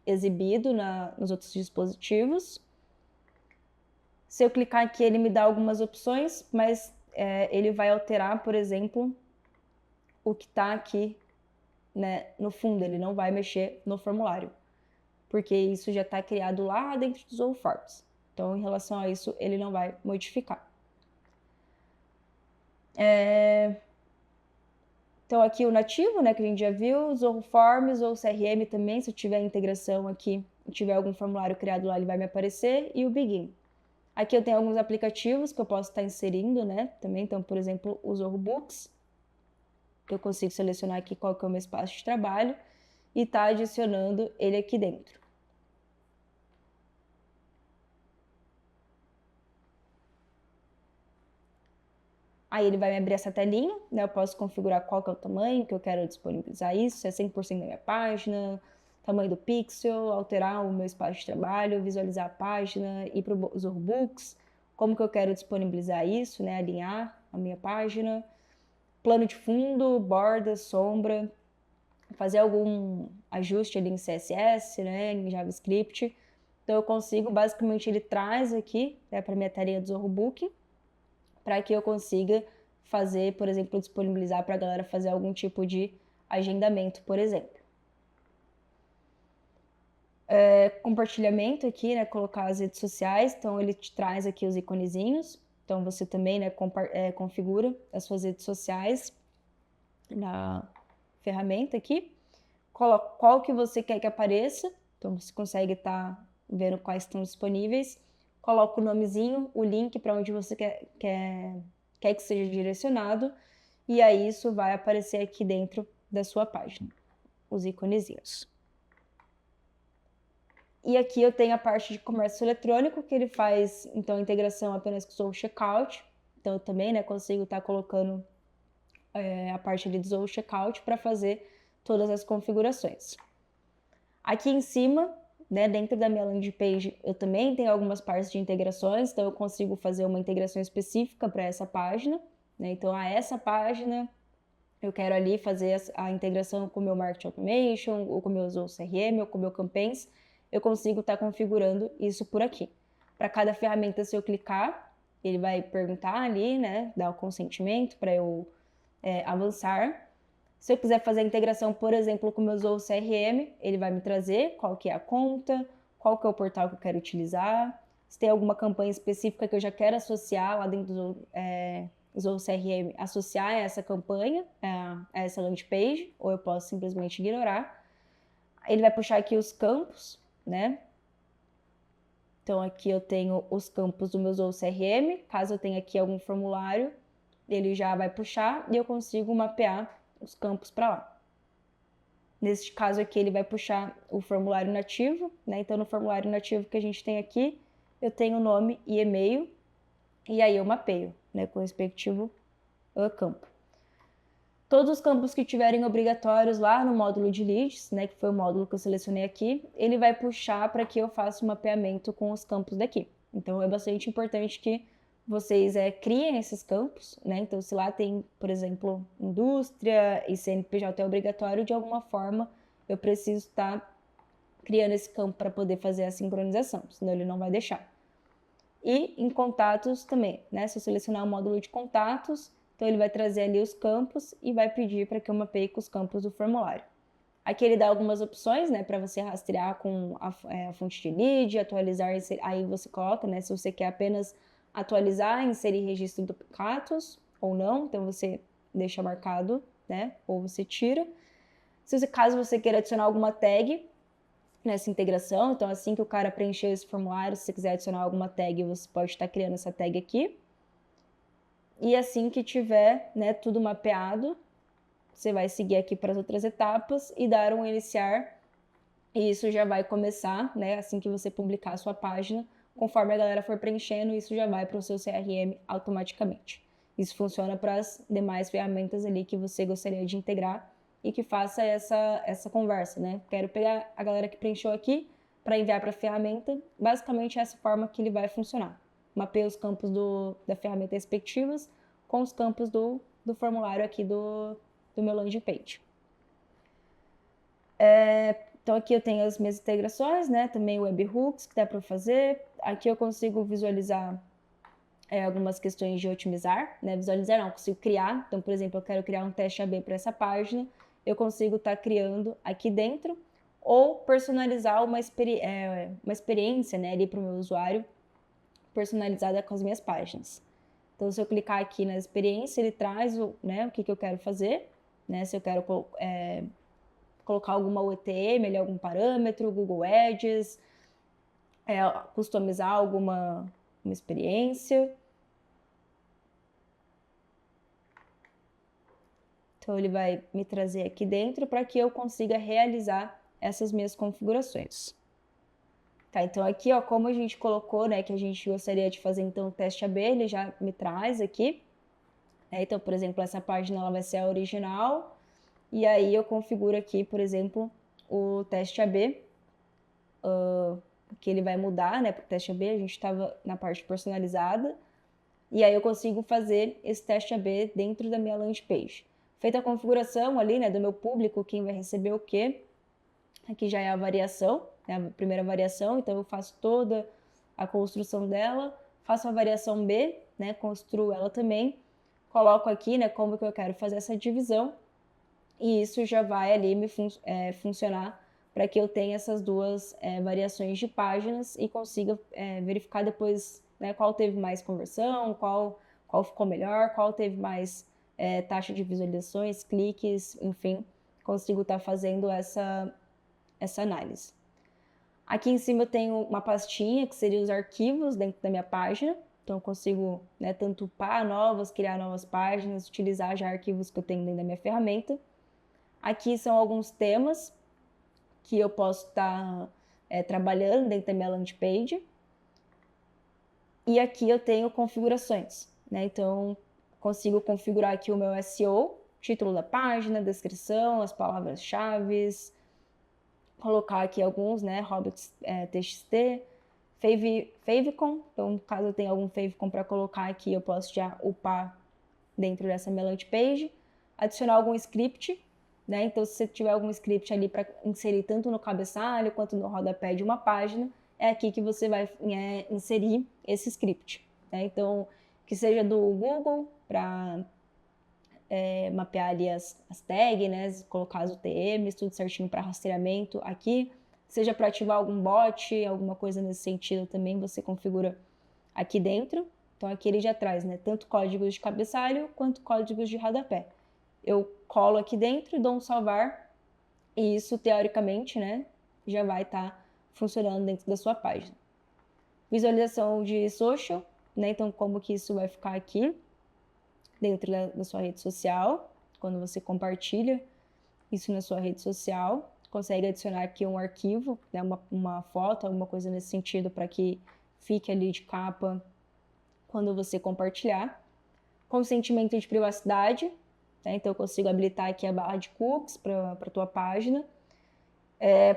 exibido nos outros dispositivos. Se eu clicar aqui, ele me dá algumas opções, mas ele vai alterar, por exemplo, o que está aqui, né, no fundo. Ele não vai mexer no formulário, porque isso já está criado lá dentro dos Zorro Forms. Então, em relação a isso, ele não vai modificar. Então, aqui o nativo, né, que a gente já viu, Zorro Forms ou CRM também, se eu tiver integração aqui, tiver algum formulário criado lá, ele vai me aparecer, e o Begin. Aqui eu tenho alguns aplicativos que eu posso estar inserindo, né, também. Então, por exemplo, o Zorro Books, que eu consigo selecionar aqui qual que é o meu espaço de trabalho e tá adicionando ele aqui dentro. Aí ele vai me abrir essa telinha, né? Eu posso configurar qual que é o tamanho que eu quero disponibilizar isso, se é 100% da minha página, tamanho do pixel, alterar o meu espaço de trabalho, visualizar a página, ir para o Zorro Books, como que eu quero disponibilizar isso, né? Alinhar a minha página, plano de fundo, borda, sombra, fazer algum ajuste ali em CSS, né? Em JavaScript. Então eu consigo, basicamente ele traz aqui, né, para minha telinha do Zorro Book, para que eu consiga fazer, por exemplo, disponibilizar para a galera fazer algum tipo de agendamento, por exemplo. Compartilhamento aqui, né, colocar as redes sociais, então ele te traz aqui os iconezinhos, então você também, né, configura as suas redes sociais na ferramenta aqui, coloca qual que você quer que apareça, então você consegue estar vendo quais estão disponíveis, coloca o nomezinho, o link para onde você quer que seja direcionado, e aí isso vai aparecer aqui dentro da sua página, os iconezinhos. E aqui eu tenho a parte de comércio eletrônico, que ele faz, então, a integração apenas com o Zorro Checkout, então eu também, né, consigo estar colocando a parte ali do Zorro Checkout para fazer todas as configurações. Aqui em cima, né, dentro da minha landing page, eu também tenho algumas partes de integrações, então eu consigo fazer uma integração específica para essa página, né? Então, essa página, eu quero ali fazer a integração com o meu Marketing Automation, ou com o meu Zorro CRM, ou com o meu Campaigns, eu consigo estar configurando isso por aqui. Para cada ferramenta, se eu clicar, ele vai perguntar ali, né, dar o consentimento para eu avançar. Se eu quiser fazer a integração, por exemplo, com o meu Zorro CRM, ele vai me trazer qual que é a conta, qual que é o portal que eu quero utilizar, se tem alguma campanha específica que eu já quero associar lá dentro do Zorro CRM, associar essa campanha, a essa landing page, ou eu posso simplesmente ignorar. Ele vai puxar aqui os campos, né? Então, aqui eu tenho os campos do meu Zorro CRM. Caso eu tenha aqui algum formulário, ele já vai puxar e eu consigo mapear os campos para lá. Neste caso aqui, ele vai puxar o formulário nativo, né? Então, no formulário nativo que a gente tem aqui, eu tenho nome e e-mail, e aí eu mapeio, né, com o respectivo campo. Todos os campos que tiverem obrigatórios lá no módulo de leads, né, que foi o módulo que eu selecionei aqui, ele vai puxar para que eu faça o mapeamento com os campos daqui. Então, é bastante importante que vocês criem esses campos, né? Então, se lá tem, por exemplo, indústria e CNPJ é obrigatório, de alguma forma eu preciso estar criando esse campo para poder fazer a sincronização, senão ele não vai deixar. E em contatos também, né? Se eu selecionar o módulo de contatos, então ele vai trazer ali os campos e vai pedir para que eu mapeie com os campos do formulário. Aqui ele dá algumas opções, né, para você rastrear com a fonte de lead, atualizar, aí você coloca, né, se você quer apenas atualizar, inserir registro de duplicados ou não, então você deixa marcado, né, ou você tira. Caso você queira adicionar alguma tag nessa integração, então assim que o cara preencher esse formulário, se você quiser adicionar alguma tag, você pode estar criando essa tag aqui. E assim que tiver, né, tudo mapeado, você vai seguir aqui para as outras etapas e dar um iniciar, e isso já vai começar, né, assim que você publicar a sua página, conforme a galera for preenchendo, isso já vai para o seu CRM automaticamente. Isso funciona para as demais ferramentas ali que você gostaria de integrar e que faça essa conversa, né? Quero pegar a galera que preencheu aqui para enviar para a ferramenta, basicamente é essa forma que ele vai funcionar. Mapeia os campos da ferramenta respectivas com os campos do formulário aqui do meu landing page. Então aqui eu tenho as minhas integrações, né? Também webhooks que dá para fazer. Aqui eu consigo visualizar algumas questões de otimizar, né? Visualizar não, consigo criar. Então, por exemplo, eu quero criar um teste AB para essa página, eu consigo estar criando aqui dentro ou personalizar uma experiência, né, ali para o meu usuário, personalizada com as minhas páginas. Então, se eu clicar aqui na experiência, ele traz o que eu quero fazer, né? Se eu quero colocar alguma UTM, algum parâmetro, Google Ads, customizar alguma experiência. Então, ele vai me trazer aqui dentro para que eu consiga realizar essas minhas configurações. Tá, então aqui, ó, como a gente colocou, né, que a gente gostaria de fazer então o teste AB, ele já me traz aqui. Então, por exemplo, essa página ela vai ser a original, e aí eu configuro aqui, por exemplo, o teste AB, que ele vai mudar, né, para o teste AB, a gente estava na parte personalizada, e aí eu consigo fazer esse teste AB dentro da minha landing page. Feita a configuração ali, né, do meu público, quem vai receber o quê, aqui já é a variação, né, a primeira variação, então eu faço toda a construção dela, faço a variação B, né, construo ela também, coloco aqui, né, como que eu quero fazer essa divisão, e isso já vai ali me funcionar para que eu tenha essas duas variações de páginas e consiga verificar depois, né, qual teve mais conversão, qual ficou melhor, qual teve mais taxa de visualizações, cliques, enfim, consigo estar fazendo essa análise. Aqui em cima eu tenho uma pastinha que seria os arquivos dentro da minha página, então eu consigo, né, tanto upar novas, criar novas páginas, utilizar já arquivos que eu tenho dentro da minha ferramenta. Aqui são alguns temas que eu posso estar trabalhando dentro da minha landing page. E aqui eu tenho configurações, né? Então, consigo configurar aqui o meu SEO, título da página, descrição, as palavras-chave, colocar aqui alguns, né? Robots TXT, favicon. Então, caso eu tenha algum favicon para colocar aqui, eu posso já upar dentro dessa minha landing page. Adicionar algum script, né? Então, se você tiver algum script ali para inserir tanto no cabeçalho quanto no rodapé de uma página, é aqui que você vai inserir esse script, né? Então, que seja do Google para mapear ali as tags, né? Colocar as UTMs, tudo certinho para rastreamento aqui. Seja para ativar algum bot, alguma coisa nesse sentido também, você configura aqui dentro. Então, aqui ele já traz, né, tanto códigos de cabeçalho quanto códigos de rodapé. Eu colo aqui dentro, dou um salvar, e isso, teoricamente, né, já vai estar funcionando dentro da sua página. Visualização de social, né, então como que isso vai ficar aqui dentro da sua rede social, quando você compartilha isso na sua rede social, consegue adicionar aqui um arquivo, né, uma foto, alguma coisa nesse sentido, para que fique ali de capa quando você compartilhar. Consentimento de privacidade, né? Então eu consigo habilitar aqui a barra de cookies para a tua página.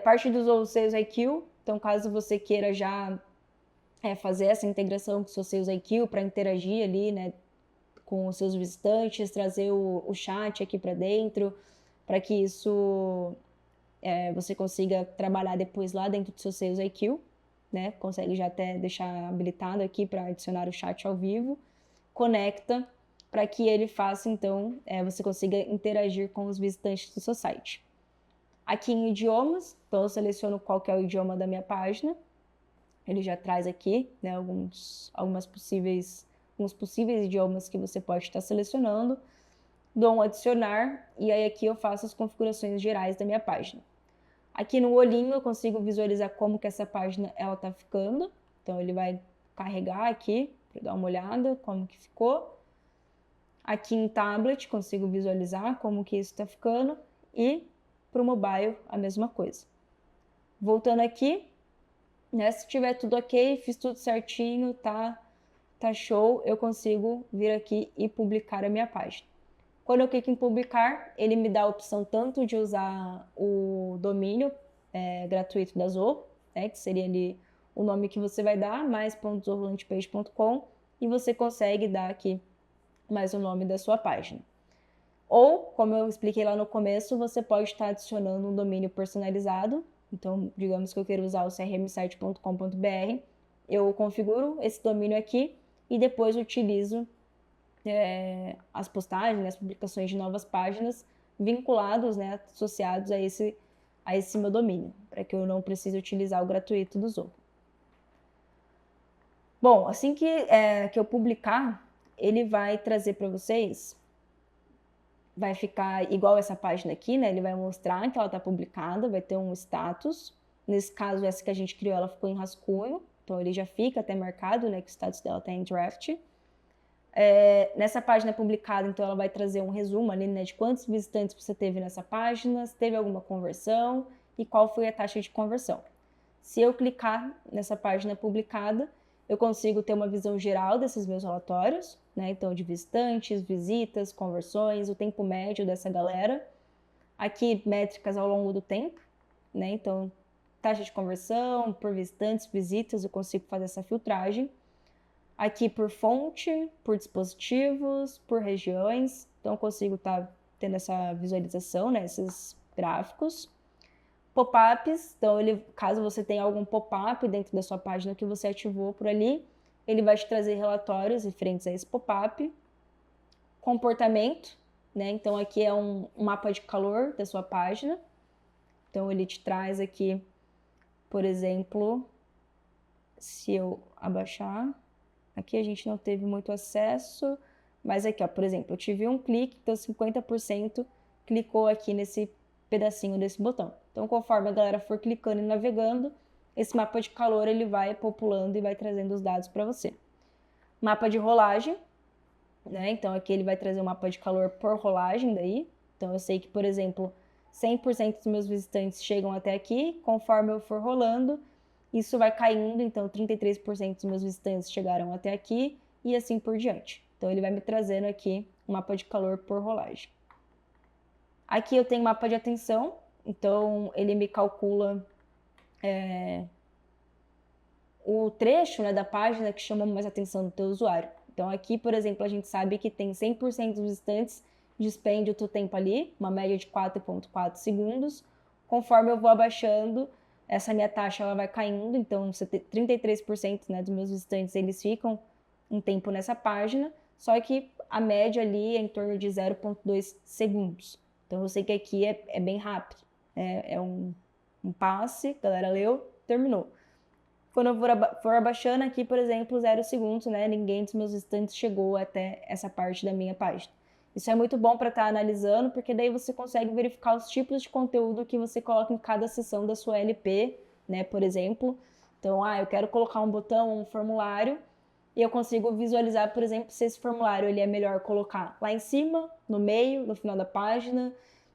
Parte dos Sales IQ, então caso você queira já fazer essa integração com o seu Sales IQ para interagir ali, né, com os seus visitantes, trazer o chat aqui para dentro, para que isso você consiga trabalhar depois lá dentro do seu Sales IQ, né? Consegue já até deixar habilitado aqui para adicionar o chat ao vivo, conecta para que ele faça, então, você consiga interagir com os visitantes do seu site. Aqui em idiomas, então eu seleciono qual que é o idioma da minha página, ele já traz aqui, né, alguns possíveis idiomas que você pode estar selecionando, dou um adicionar e aí aqui eu faço as configurações gerais da minha página. Aqui no olhinho eu consigo visualizar como que essa página ela tá ficando, então ele vai carregar aqui para dar uma olhada como que ficou. Aqui em tablet consigo visualizar como que isso está ficando e para o mobile a mesma coisa. Voltando aqui, né, se tiver tudo ok, fiz tudo certinho, tá show, eu consigo vir aqui e publicar a minha página. Quando eu clico em publicar, ele me dá a opção tanto de usar o domínio gratuito da Zoho, né, que seria ali o nome que você vai dar, mais.zoholandpage.com, e você consegue dar aqui mais o nome da sua página. Ou, como eu expliquei lá no começo, você pode estar adicionando um domínio personalizado. Então, digamos que eu quero usar o crmsite.com.br, eu configuro esse domínio aqui e depois utilizo as postagens, as publicações de novas páginas vinculados, né, associados a esse meu domínio, para que eu não precise utilizar o gratuito do Zoho. Bom, assim que eu publicar, ele vai trazer para vocês, vai ficar igual essa página aqui, né? Ele vai mostrar que ela está publicada, vai ter um status. Nesse caso, essa que a gente criou, ela ficou em rascunho, então ele já fica até marcado, né, que o status dela está em draft. Nessa página publicada, então ela vai trazer um resumo ali, né, de quantos visitantes você teve nessa página, se teve alguma conversão e qual foi a taxa de conversão. Se eu clicar nessa página publicada, eu consigo ter uma visão geral desses meus relatórios, né, então de visitantes, visitas, conversões, o tempo médio dessa galera. Aqui, métricas ao longo do tempo, né, então taxa de conversão, por visitantes, visitas, eu consigo fazer essa filtragem. Aqui por fonte, por dispositivos, por regiões. Então eu consigo estar tendo essa visualização, né, esses gráficos. Pop-ups, então caso você tenha algum pop-up dentro da sua página que você ativou por ali, ele vai te trazer relatórios referentes a esse pop-up. Comportamento, né, então aqui é um mapa de calor da sua página. Então ele te traz aqui, por exemplo, se eu abaixar... Aqui a gente não teve muito acesso, mas aqui, ó, por exemplo, eu tive um clique, então 50% clicou aqui nesse pedacinho desse botão. Então, conforme a galera for clicando e navegando, esse mapa de calor ele vai populando e vai trazendo os dados para você. Mapa de rolagem, né? Então, aqui ele vai trazer um mapa de calor por rolagem daí. Então, eu sei que, por exemplo, 100% dos meus visitantes chegam até aqui, conforme eu for rolando, isso vai caindo, então 33% dos meus visitantes chegaram até aqui e assim por diante. Então ele vai me trazendo aqui um mapa de calor por rolagem. Aqui eu tenho mapa de atenção, então ele me calcula o trecho, né, da página que chamou mais atenção do teu usuário. Então aqui, por exemplo, a gente sabe que tem 100% dos visitantes despende o teu tempo ali, uma média de 4,4 segundos. Conforme eu vou abaixando, essa minha taxa ela vai caindo, então 33%, né, dos meus visitantes eles ficam um tempo nessa página, só que a média ali é em torno de 0,2 segundos. Então eu sei que aqui é bem rápido, é um passe, a galera leu, terminou. Quando eu for abaixando aqui, por exemplo, 0 segundos, né, ninguém dos meus visitantes chegou até essa parte da minha página. Isso é muito bom para estar analisando, porque daí você consegue verificar os tipos de conteúdo que você coloca em cada seção da sua LP, né, por exemplo. Então, eu quero colocar um botão, um formulário, e eu consigo visualizar, por exemplo, se esse formulário ele é melhor colocar lá em cima, no meio, no final da página,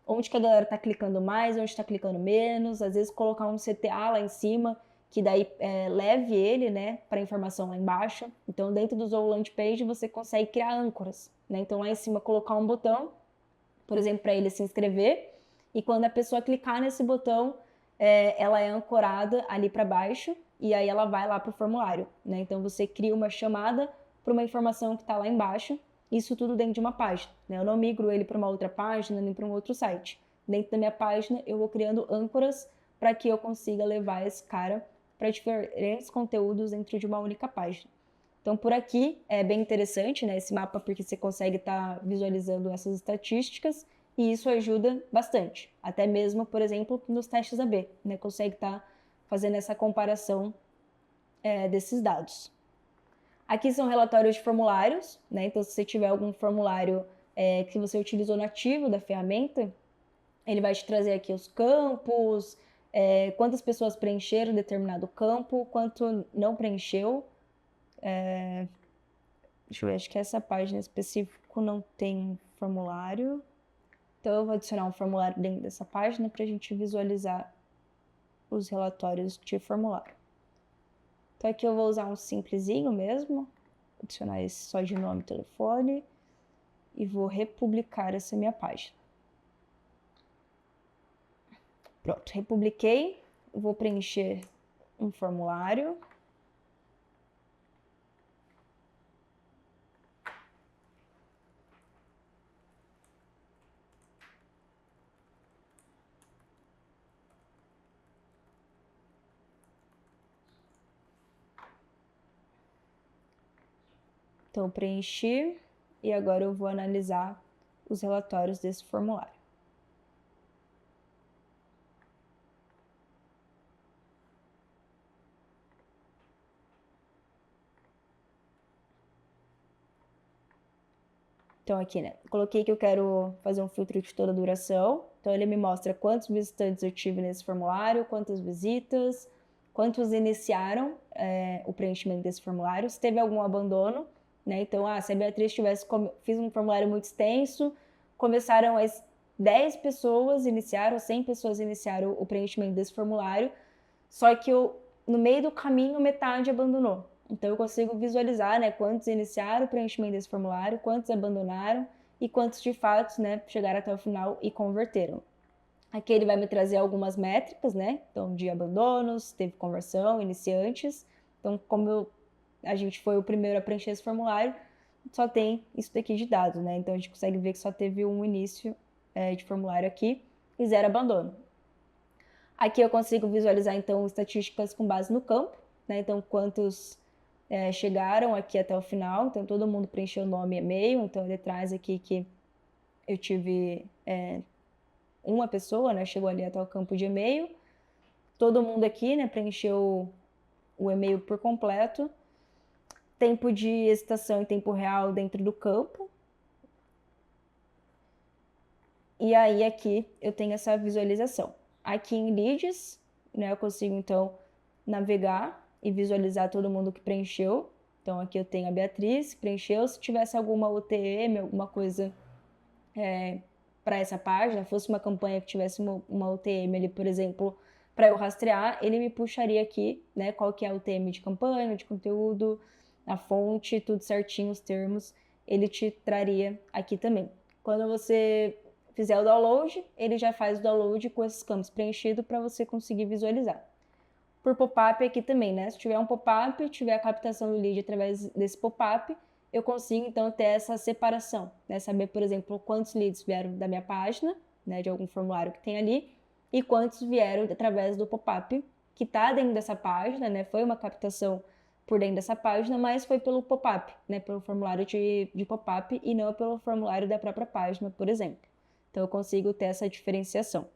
onde que a galera está clicando mais, onde está clicando menos, às vezes colocar um CTA lá em cima, que daí leve ele, né, para a informação lá embaixo. Então, dentro do Zoho Landing Page, você consegue criar âncoras, né? Então, lá em cima, colocar um botão, por exemplo, para ele se inscrever, e quando a pessoa clicar nesse botão, ela é ancorada ali para baixo, e aí ela vai lá para o formulário, né? Então você cria uma chamada para uma informação que está lá embaixo, isso tudo dentro de uma página, né? Eu não migro ele para uma outra página nem para um outro site. Dentro da minha página eu vou criando âncoras para que eu consiga levar esse cara para diferentes conteúdos dentro de uma única página. Então, por aqui é bem interessante, né, esse mapa, porque você consegue estar visualizando essas estatísticas e isso ajuda bastante. Até mesmo, por exemplo, nos testes AB, né, consegue estar fazendo essa comparação desses dados. Aqui são relatórios de formulários, né, então se você tiver algum formulário que você utilizou nativo da ferramenta, ele vai te trazer aqui os campos, quantas pessoas preencheram determinado campo, quanto não preencheu. Deixa eu ver, acho que essa página específica não tem formulário. Então eu vou adicionar um formulário dentro dessa página para a gente visualizar os relatórios de formulário. Então aqui eu vou usar um simplesinho mesmo, adicionar esse só de nome e telefone e vou republicar essa minha página. Pronto, republiquei, vou preencher um formulário. Então, preenchi e agora eu vou analisar os relatórios desse formulário. Então aqui, né, coloquei que eu quero fazer um filtro de toda a duração. Então ele me mostra quantos visitantes eu tive nesse formulário, quantas visitas, quantos iniciaram o preenchimento desse formulário, se teve algum abandono, né? Então, se a Beatriz fiz um formulário muito extenso, começaram as 10 pessoas iniciaram, 100 pessoas iniciaram o preenchimento desse formulário, só que no meio do caminho metade abandonou. Então eu consigo visualizar, né, quantos iniciaram o preenchimento desse formulário, quantos abandonaram e quantos de fato, né, chegaram até o final e converteram. Aqui ele vai me trazer algumas métricas, né? Então de abandonos, teve conversão, iniciantes. Então como a gente foi o primeiro a preencher esse formulário, só tem isso daqui de dados, né? Então a gente consegue ver que só teve um início de formulário aqui e 0 abandono. Aqui eu consigo visualizar então estatísticas com base no campo, né? Então quantos chegaram aqui até o final, então todo mundo preencheu nome e e-mail, então ele traz aqui que eu tive uma pessoa, né, chegou ali até o campo de e-mail, todo mundo aqui, né, preencheu o e-mail por completo, tempo de excitação em tempo real dentro do campo, e aí aqui eu tenho essa visualização. Aqui em leads, né, eu consigo então navegar e visualizar todo mundo que preencheu. Então aqui eu tenho a Beatriz, que preencheu. Se tivesse alguma UTM, alguma coisa para essa página, fosse uma campanha que tivesse uma UTM ali, por exemplo, para eu rastrear, ele me puxaria aqui, né, qual que é a UTM de campanha, de conteúdo, a fonte, tudo certinho, os termos, ele te traria aqui também. Quando você fizer o download, ele já faz o download com esses campos preenchidos para você conseguir visualizar. Por pop-up aqui também, né? Se tiver um pop-up, tiver a captação do lead através desse pop-up, eu consigo então ter essa separação, né? Saber, por exemplo, quantos leads vieram da minha página, né, de algum formulário que tem ali, e quantos vieram através do pop-up que está dentro dessa página, né? Foi uma captação por dentro dessa página, mas foi pelo pop-up, né? Pelo formulário de pop-up e não pelo formulário da própria página, por exemplo. Então eu consigo ter essa diferenciação.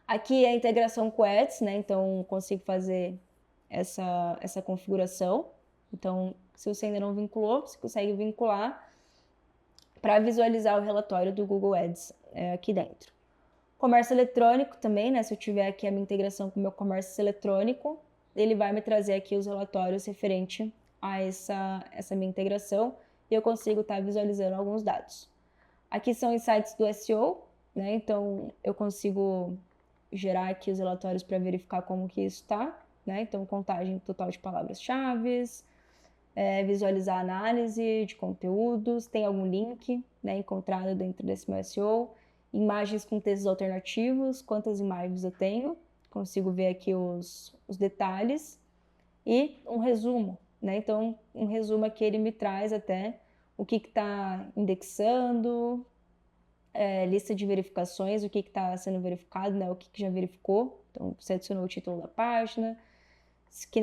Aqui é a integração com Ads, né? Então consigo fazer essa configuração. Então, se você ainda não vinculou, você consegue vincular para visualizar o relatório do Google Ads aqui dentro. Comércio eletrônico também, né? Se eu tiver aqui a minha integração com o meu comércio eletrônico, ele vai me trazer aqui os relatórios referente a essa minha integração e eu consigo estar visualizando alguns dados. Aqui são insights do SEO, né? Então eu consigo gerar aqui os relatórios para verificar como que isso está, né? Então contagem total de palavras-chave, visualizar a análise de conteúdos, tem algum link, né, encontrado dentro desse meu SEO, imagens com textos alternativos, quantas imagens eu tenho, consigo ver aqui os detalhes e um resumo, né? Então, um resumo aqui ele me traz até o que está indexando, lista de verificações, o que está sendo verificado, né? O que já verificou. Então, você adicionou o título da página,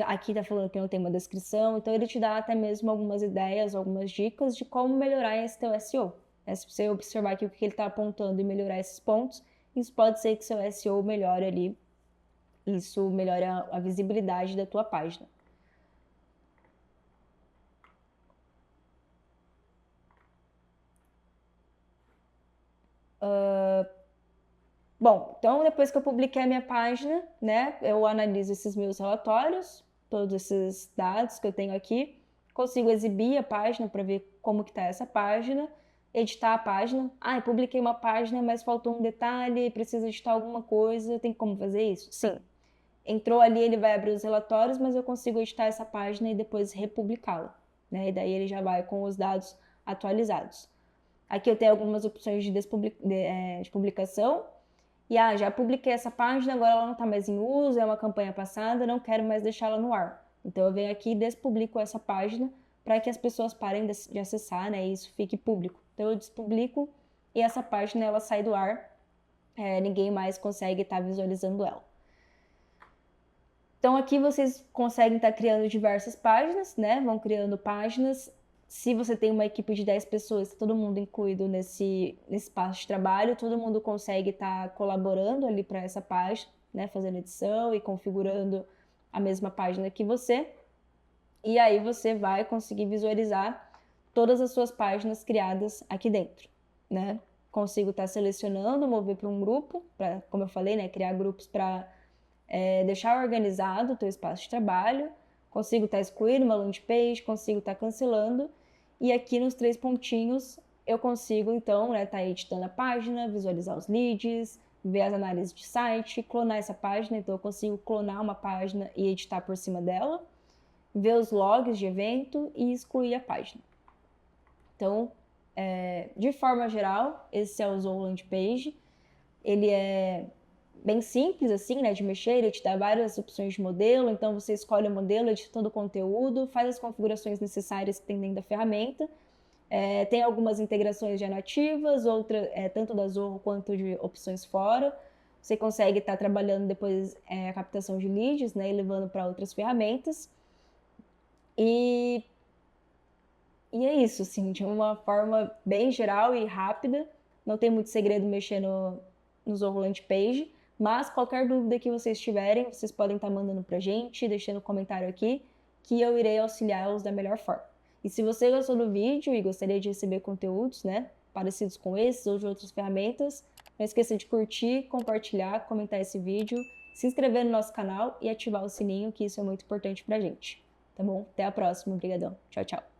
aqui está falando que não tem uma descrição, então ele te dá até mesmo algumas ideias, algumas dicas de como melhorar esse teu SEO. Se você observar aqui o que ele está apontando e melhorar esses pontos, isso pode ser que seu SEO melhore ali, isso melhora a visibilidade da tua página. Bom, então depois que eu publiquei a minha página, né, eu analiso esses meus relatórios, todos esses dados que eu tenho aqui, consigo exibir a página para ver como que está essa página, editar a página. Eu publiquei uma página, mas faltou um detalhe, precisa editar alguma coisa, tem como fazer isso? Sim. Entrou ali, ele vai abrir os relatórios, mas eu consigo editar essa página e depois republicá-la, né? E daí ele já vai com os dados atualizados. Aqui eu tenho algumas opções de publicação. E já publiquei essa página, agora ela não está mais em uso, é uma campanha passada, não quero mais deixá-la no ar. Então eu venho aqui e despublico essa página para que as pessoas parem de acessar, né, e isso fique público. Então eu despublico e essa página ela sai do ar, ninguém mais consegue estar visualizando ela. Então aqui vocês conseguem estar criando diversas páginas, né, vão criando páginas. Se você tem uma equipe de 10 pessoas, todo mundo incluído nesse espaço de trabalho, todo mundo consegue estar colaborando ali para essa página, né, fazendo edição e configurando a mesma página que você. E aí você vai conseguir visualizar todas as suas páginas criadas aqui dentro, né? Consigo estar selecionando, mover para um grupo, para, como eu falei, né, criar grupos para deixar organizado o teu espaço de trabalho. Consigo estar excluindo uma landing page, consigo estar cancelando. E aqui nos 3 pontinhos eu consigo, então, né, estar editando a página, visualizar os leads, ver as análises de site, clonar essa página. Então eu consigo clonar uma página e editar por cima dela, ver os logs de evento e excluir a página. Então, de forma geral, esse é o Zoom Landing Page. Ele é bem simples assim, né, de mexer, ele te dá várias opções de modelo, então você escolhe o modelo, edita todo o conteúdo, faz as configurações necessárias que tem dentro da ferramenta. Tem algumas integrações já nativas, outras tanto da Zoho quanto de opções fora. Você consegue estar trabalhando depois a captação de leads, né, e levando para outras ferramentas. E é isso, assim, de uma forma bem geral e rápida. Não tem muito segredo mexer no Zoho Landing Page. Mas qualquer dúvida que vocês tiverem, vocês podem estar mandando pra gente, deixando um comentário aqui, que eu irei auxiliá-los da melhor forma. E se você gostou do vídeo e gostaria de receber conteúdos, né, parecidos com esses ou de outras ferramentas, não esqueça de curtir, compartilhar, comentar esse vídeo, se inscrever no nosso canal e ativar o sininho, que isso é muito importante pra gente. Tá bom? Até a próxima. Obrigadão. Tchau, tchau.